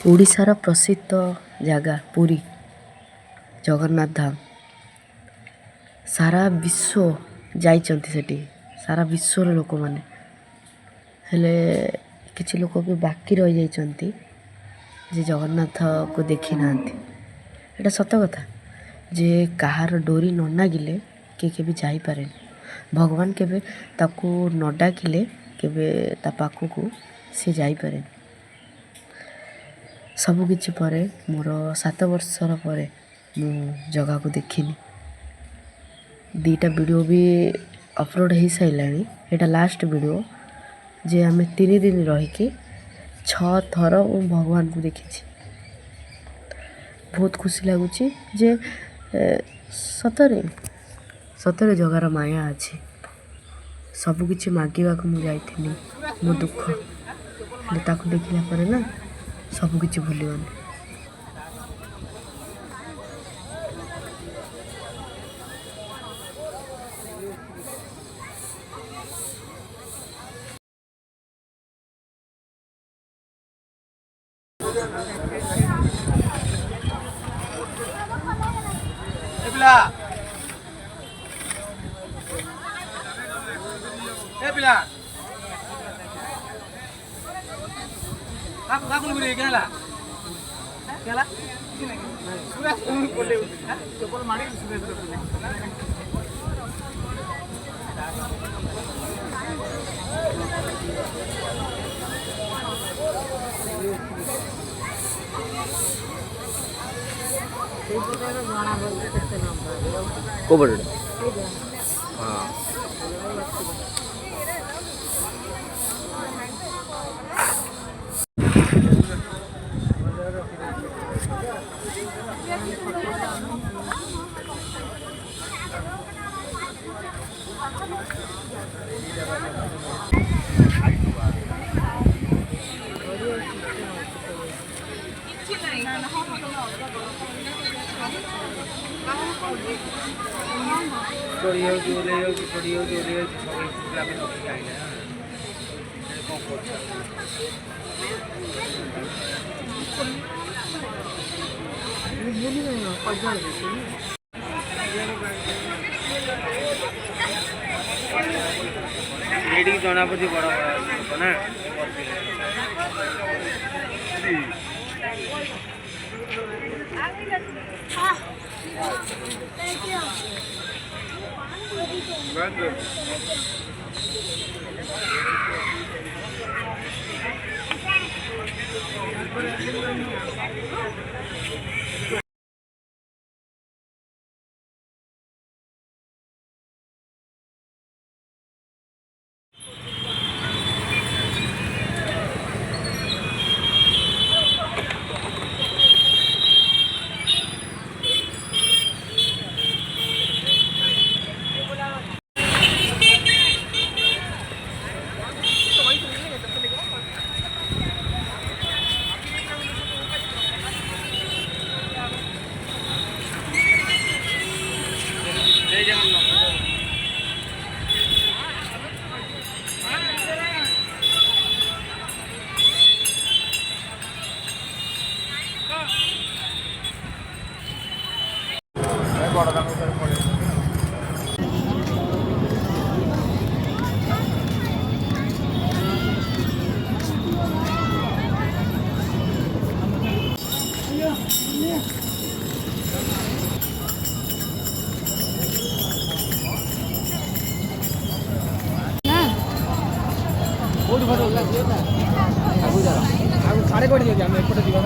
ओडिशार प्रसिद्ध जगह पुरी जगन्नाथ धाम सारा विश्व जाइचंती सेठी सारा विश्वर लोक माने हेले किछि लोक भी बाकी रह जाइचंती जे जगन्नाथ को देखी नांती। एटा सत कथा जे कहार डोरी न नागिले के भी जाई पारे भगवान केबे ताकू न डाकिले केबे ता पाखकू से जाई पारे। सबु किछि परे मोर 7 वर्षर परे मु जगह को देखिनी। 2टा वीडियो भी अपलोड हो साइलानी। एटा लास्ट वीडियो जे आमे 3 दिन रही के 6 थर भगवान को देखी। बहुत खुशी लगुच जे सतरे सतरे जगार माया अच्छी। सबु किछि मागिबा को मु जाइथिनी मो दुख हेले ताकू देखिला परे ना सबु किछि भूलिगनी। जना पड़ी बड़ा ना साढ़े कोटी आम एपटे जीवा